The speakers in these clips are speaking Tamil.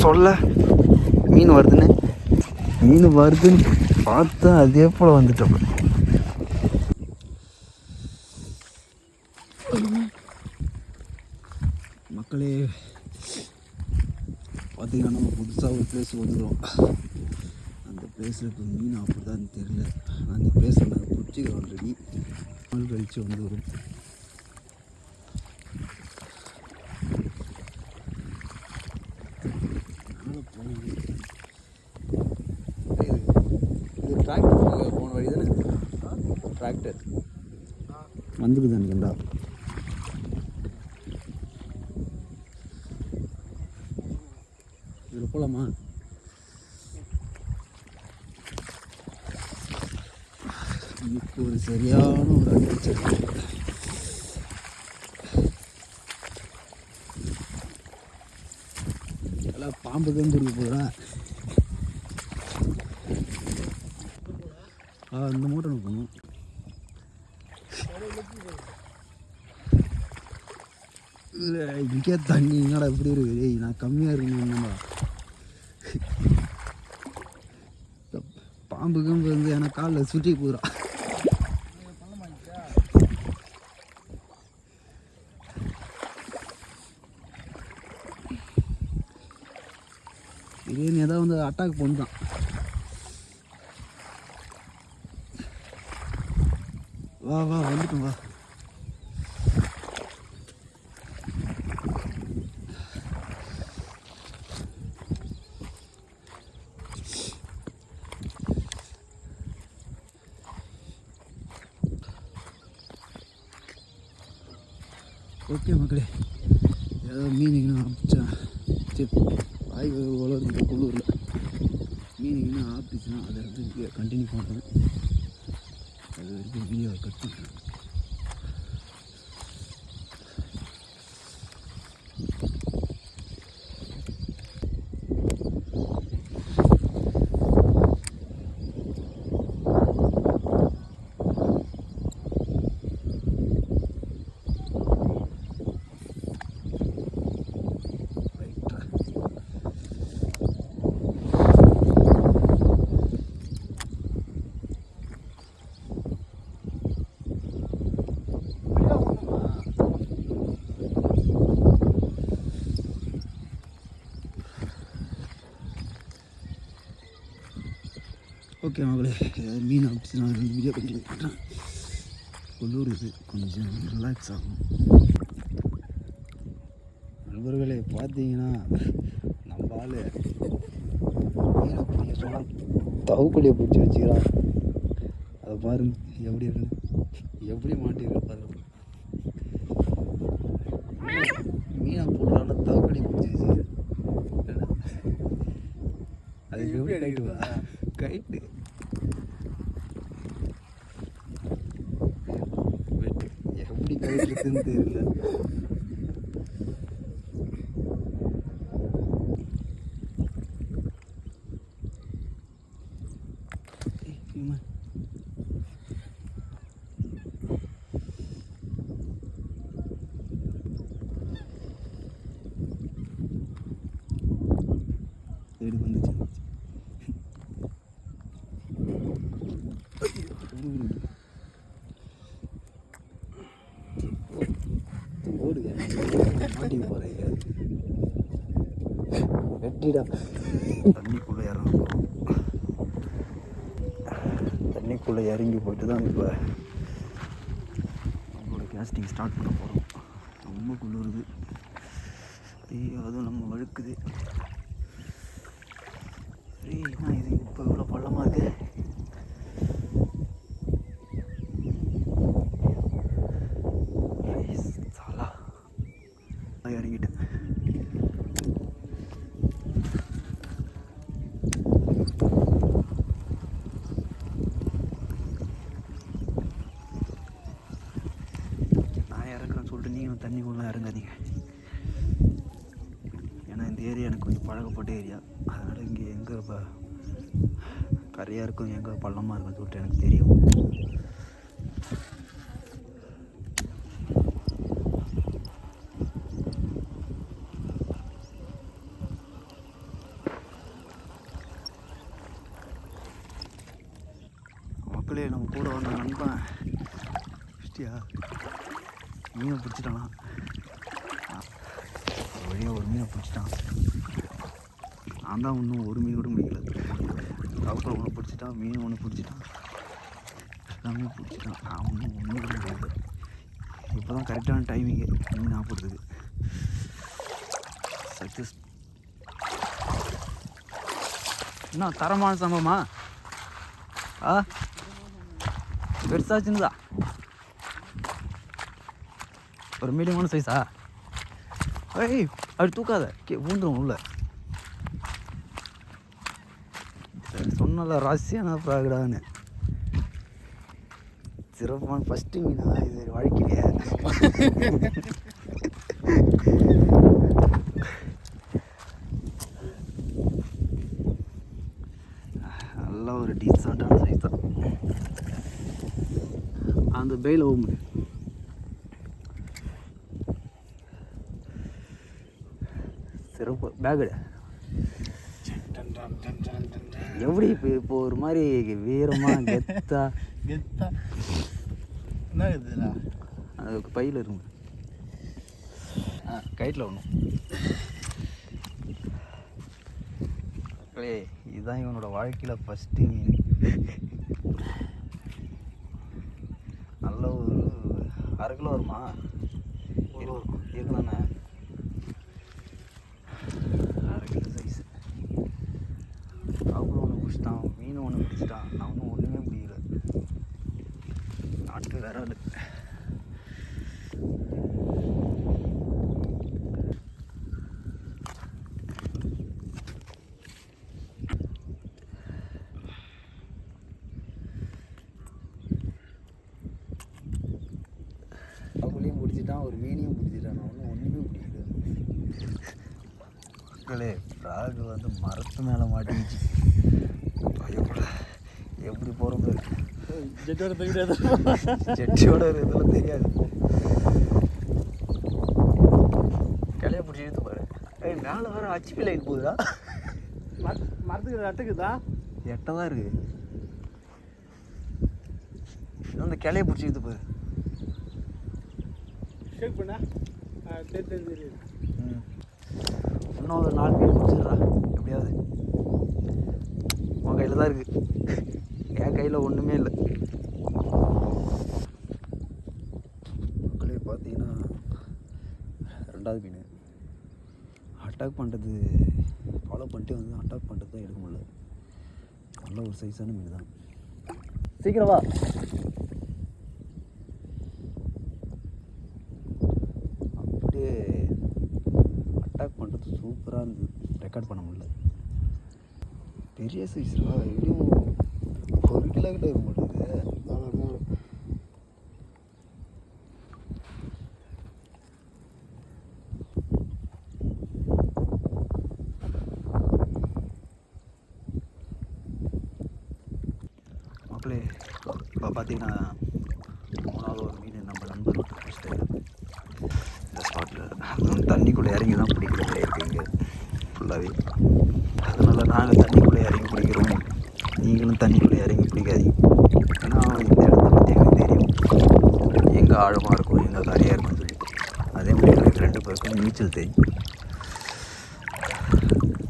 சொல்ல மீன் வருதுன்னு பார்த்தா அதே போல் வந்துட்டோம். மக்களே பார்த்தீங்கன்னா நம்ம புதுசாக ஒரு பிளேஸ் வந்துடும். அந்த பிளேஸில் இப்போ மீன் அப்படி தான் தெரியல. அந்த பிளேஸில் நாங்கள் பிடிச்சிக்கிறோம். ஆல்ரெடி நாள் கழித்து வந்து வரும். இது டிராக்டர் போன வழி தானே? டிராக்டர் வந்துடுது எனக்குண்டா. இதில் போகலாமா? இப்போ ஒரு சரியான ஒரு அட்வென்ச்சர். எல்லாம் பாம்பு தான் கொடுக்க போகிறா. இந்த மூட்டை போகணும். இல்லை இங்கே தண்ணி என்னடா இப்படி இருக்குது? ஏய் நான் கம்மியாக இருக்கணும்னா பாம்பு கம்பு வந்து எனக்கு காலில் சுற்றி போகிறா. இதே ஏதாவது வந்து அட்டாக் பண்ணுறான். வா வந்துட்டோம் வா. ஓகே மக்களே, ஏதாவது மீனிங்னா ஆப்பிச்சா சரி வாய் வளர்ந்து குளூரில் மீனிங்னா ஆப்பிச்சுன்னா அதை வந்து கண்டினியூ பண்ணுறேன். அது வரைக்கும் வீடியோவை கட் பண்ணுறேன். ஓகே மகளே, மீன் ஆப்பிச்சு நான் 2 வீடியோ கண்டினியூ பண்ணுறேன். உள்ளூர் இது கொஞ்சம் ரிலாக்ஸ் ஆகும். நண்பர்களே பார்த்தீங்கன்னா நம்ம ஆள் மீனை பிடிக்க சொன்னால் தவுக்குழியை பிடிச்சி வச்சுக்கிறான். அதை பாருங்க எப்படி இருக்குன்னு, எப்படி மாட்டிருக்க பாருங்க. மீனை போடுறான்னா தவுக்குழியை பிடிச்சி வச்சுக்கிறேன். அதுக்கு எப்படி கைட்டு கைட்டு எப்படி கைட்டுன்னு தெரியல. மாட்டிக்கு போகிறீங்க வெட்டிடா. தண்ணிக்குள்ளே இறங்க போகிறோம். தண்ணிக்குள்ளே இறங்கி போயிட்டு தான் இப்போ நம்மளோட கேஸ்டிங் ஸ்டார்ட் பண்ண போகிறோம். ரொம்ப குளிருது. அதுவும் நம்ம வழுக்குது. என்ன இது இப்போ இவ்வளோ பள்ளமாக இருக்குது. இறங்கிட்டேன். நான் இறக்குறேன்னு சொல்லிட்டு நீங்களும் தண்ணிக்குள்ளே இறங்காதீங்க. ஏன்னா இந்த ஏரியா எனக்கு கொஞ்சம் பழக்கப்பட்ட ஏரியா. அதனால் இங்கே எங்கே இப்போ கரையாக இருக்கும் எங்கே பள்ளமாக இருக்குன்னு சொல்லிட்டு எனக்கு தெரியும். கூட வந்த நண்பன் பிடிச்சியா மீனை பிடிச்சிட்டானா வழியாக ஒரு மீனை பிடிச்சிட்டான். நான் தான் இன்னும் ஒரு மீன் கூட முடிக்கல. அப்புறம் ஒன்று பிடிச்சிட்டான், மீன் ஒன்று பிடிச்சிட்டான், எல்லாமே பிடிச்சிட்டான். நான் ஒன்றும் கூட முடியல. இப்போ தான் கரெக்டான டைமிங்கு மீன் ஆப்பிடுறதுக்கு. சக்ஸஸ். என்ன தரமான சம்பவமா? பெருசா சின்னதா? ஒரு மீடியமான சைஸா? ஏய் அப்படி தூக்காத, ஊந்துடும் உள்ள. சொன்னல ராசியான ப்ராகடான்னு. சிறப்பான ஃபஸ்ட்டு மீனா இது வாழ்க்கையிலே. நல்ல ஒரு டீசெண்டான சைஸ் தான். அந்த பெயில் ஓம்பு சிறப்பு பேகு எப்படி இப்போ ஒரு மாதிரி வீரமா கெத்தா என்ன இருக்குதுண்ணா? அதுக்கு பையில் இருக்கும், கைட்டில் ஒன்றும். இதுதான் இவனோட வாழ்க்கையில் ஃபஸ்ட்டு மீன். நல்ல ஒரு 1/2 கிலோ வருமா? இருக்குதானே? 1/2 கிலோ சைஸு. அப்புறம் ஒன்று பிடிச்சிட்டான், மீன் ஒன்று பிடிச்சிட்டான். நான் ஒன்றும் ஒன்றுமே பிடிக்கல. நாட்டு விரல். அவங்களையும் பிடிச்சிட்டான், ஒரு மீனையும் பிடிச்சிட்டான். நான் ஒன்றும் ஒன்றுமே பிடிக்கல. மக்களே ஃப்ராகு வந்து மரத்து மேலே மாட்டிக்கிச்சு. பயப்பட எப்படி போகிறது? ஜெட்டோட தெரியாது, ஜெட்டியோட இதெல்லாம் தெரியாது. கிளைய பிடிச்சி எடுத்து பாரு. மேலே வேறு ஹச்பி லைட் போகுதா? மரத்துக்கு அட்டுக்குதா? எட்ட தான் இருக்குது. அந்த கிளைய பிடிச்சி எடுத்து பாரு. ஷேக் பண்ணா தெரியுது. இன்னும் ஒரு 4 மீன் பிடிச்சிடுறா எப்படியாவது. உன் கையில் தான் இருக்குது, என் கையில் ஒன்றுமே இல்லை. மக்களே பார்த்தீங்கன்னா 2வது மீன் அட்டாக் பண்ணுறது ஃபாலோ பண்ணிட்டு வந்து அட்டாக் பண்ணுறது தான் எடுக்க முடியல. நல்ல ஒரு சைஸான மீன் தான். சீக்கிரம் வா. அப்படியே அட்டாக் பண்ணுறது சூப்பராக இருந்தது. ரெக்கார்ட் பண்ண முடியல. பெரிய சைஸ்ரா, எப்படியும் 1 கிலோ கிட்ட இருக்க மாட்டேங்குது. மக்களே இப்போ பார்த்தீங்கன்னா 3வது ஒரு மீன் நம்ம நண்பர் பிடிச்சிட்டு இந்த ஸ்பாட்டில் தண்ணிக்குள்ளே இறங்கி தான் பிடிக்கிறது இருக்குது இங்கே ஃபுல்லாகவே. அதனால் நாங்கள் தண்ணிக்குள்ளே இறங்கி பிடிக்கிறோம், நீங்களும் தண்ணிக்குள்ளே இறங்கி பிடிக்காதீங்க. ஏன்னா இந்த இடத்த பற்றி எங்களுக்கு தெரியும், எங்கே ஆழமாக இருக்கும், எங்கே கரையாக இருக்கும்னு சொல்லி. அதே மாதிரி எங்களுக்கு 2 பேருக்கும் நீச்சல் தெரியும்.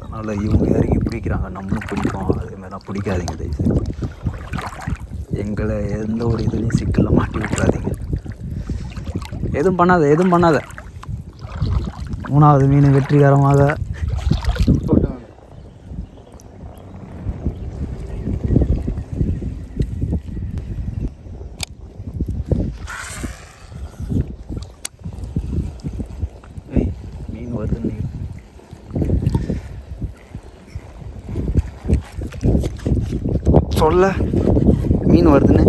அதனால் இவங்க இறங்கி பிடிக்கிறாங்க, நம்மளும் பிடிப்போம். அதேமாதிரிலாம் பிடிக்காதீங்க தயவு செஞ்சு. எங்களை எந்த ஒரு இதுலேயும் சிக்கலில் மாட்டி விட்டுறாதீங்க. எதுவும் பண்ணாத. 3வது மீன் வெற்றிகரமாக மீன் வருதுன்னு சொல்ல, மீன் வருதுன்னு.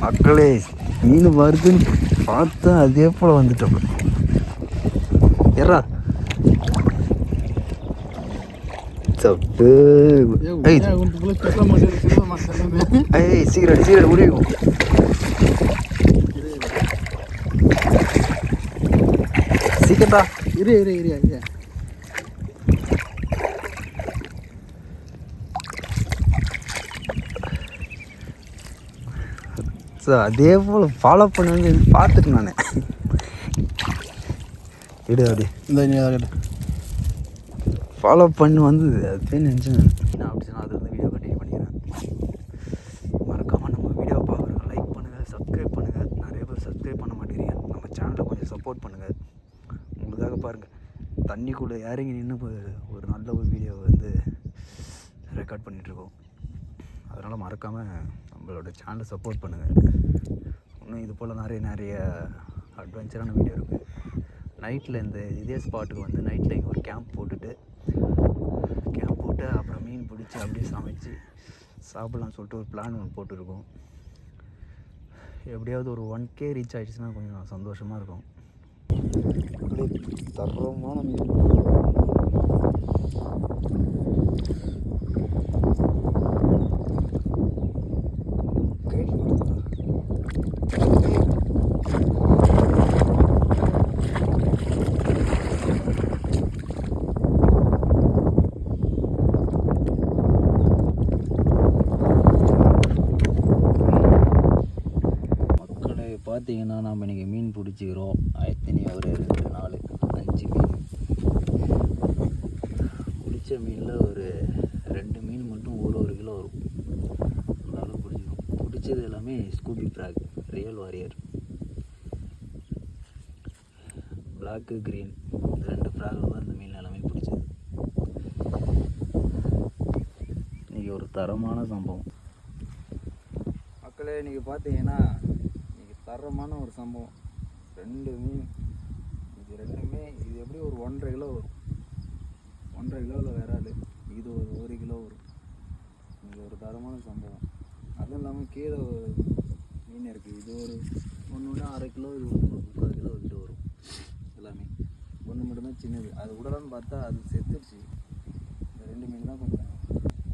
மக்களே மீன் வருதுன்னு பார்த்தா அதே போல் வந்துட்டோம். எறா சப்பு. சீக்கிரம் உரியும். சீக்கிரம்டா. இரு அதே போல் ஃபாலோ பண்ணி வந்து பார்த்துட்டு நான் இடு அப்படி இந்த ஃபாலோ பண்ணி வந்து அதுவே நினச்சேன் நான் அப்படி சொன்னால் அது வந்து வீடியோ கண்டினியூ பண்ணிக்கிறேன். மறக்காமல் நம்ம வீடியோ பார்க்குறோம், லைக் பண்ணுங்கள், சப்ஸ்கிரைப் பண்ணுங்கள். நிறைய பேர் சப்ஸ்கிரைப் பண்ண மாட்டேங்கிறீங்க. நம்ம சேனலை கொஞ்சம் சப்போர்ட் பண்ணுங்கள். உங்களுக்காக பாருங்கள், தண்ணிக்குள்ளே இறங்கி நின்று ஒரு நல்ல ஒரு வீடியோவை வந்து ரெக்கார்ட் பண்ணிகிட்ருக்கோம். அதனால் மறக்காமல் நம்மளோட சேனலை சப்போர்ட் பண்ணுங்கள். இன்னும் இது போல் நிறைய அட்வென்ச்சரான வீடியோ இருக்குது. நைட்டில் இதே ஸ்பாட்டுக்கு வந்து நைட்டில் இங்கே ஒரு கேம்ப் போட்டு அப்புறம் மீன் பிடிச்சி அப்படியே சமைச்சு சாப்பிட்லான்னு சொல்லிட்டு ஒரு பிளான் ஒன்று போட்டுருக்கோம். எப்படியாவது ஒரு 1K ரீச் ஆகிடுச்சுன்னா கொஞ்சம் சந்தோஷமாக இருக்கும். தரமான மீன். பார்த்தீங்கன்னா நாம் இன்றைக்கி மீன் பிடிச்சிக்கிறோம். எத்தனை ஒரு 2 4 5 மீன் பிடிச்ச மீனில் ஒரு 2 மீன் மட்டும் ஒரு கிலோ வரும். அந்த அளவுக்கு பிடிச்சிக்கிறோம். பிடிச்சது எல்லாமே Scooby frog, real warrior, black green, 2 ஃப்ராகில் தான் இந்த மீன் எல்லாமே பிடிச்சது. இன்றைக்கி ஒரு தரமான சம்பவம் மக்களே. இன்றைக்கி பார்த்தீங்கன்னா தரமான ஒரு சம்பவம். 2 மீன், இது 2மே இது எப்படி ஒரு 1.5 கிலோ வரும். 1.5 கிலோவில் விரால், இது ஒரு 1 கிலோ வரும். இது ஒரு தரமான சம்பவம். அதுவும் இல்லாமல் கீழே ஒரு மீன் இருக்குது. இது ஒரு ஒன்று 1/2 கிலோ, இது ஒரு 3/4 கிலோ கிட்ட வரும். எல்லாமே ஒன்று மட்டும்தான் சின்னது. அது விடலான்னு பார்த்தா அது செத்துடுச்சு. இந்த 2 மீன் தான் கொஞ்சம்,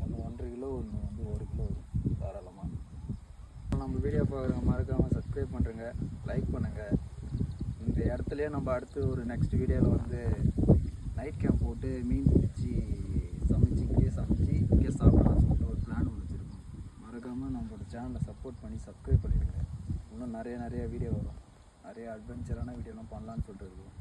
ஒன்று 1.5 கிலோ, ஒன்று வந்து 1 கிலோ வரும் தாராளமாக. நம்ம வீடியோ பார்க்குறவங்க மறக்காமல் சப்ஸ்கிரைப் பண்ணுறங்க, லைக் பண்ணுங்கள். இந்த இடத்துலையே நம்ம அடுத்து ஒரு நெக்ஸ்ட் வீடியோவில் வந்து நைட் கேம்ப் போட்டு மீன் பிடிச்சி சமைச்சு இங்கே சாப்பிடலாம்னு சொல்லிட்டு ஒரு பிளான் ஒன்று வச்சுருக்கோம். மறக்காமல் நம்மளோட சேனலை சப்போர்ட் பண்ணி சப்ஸ்கிரைப் பண்ணிடுங்க. இன்னும் நிறைய வீடியோ வரும். நிறைய அட்வென்ச்சரான வீடியோலாம் பண்ணலான்னு சொல்லிட்டு இருக்கோம்.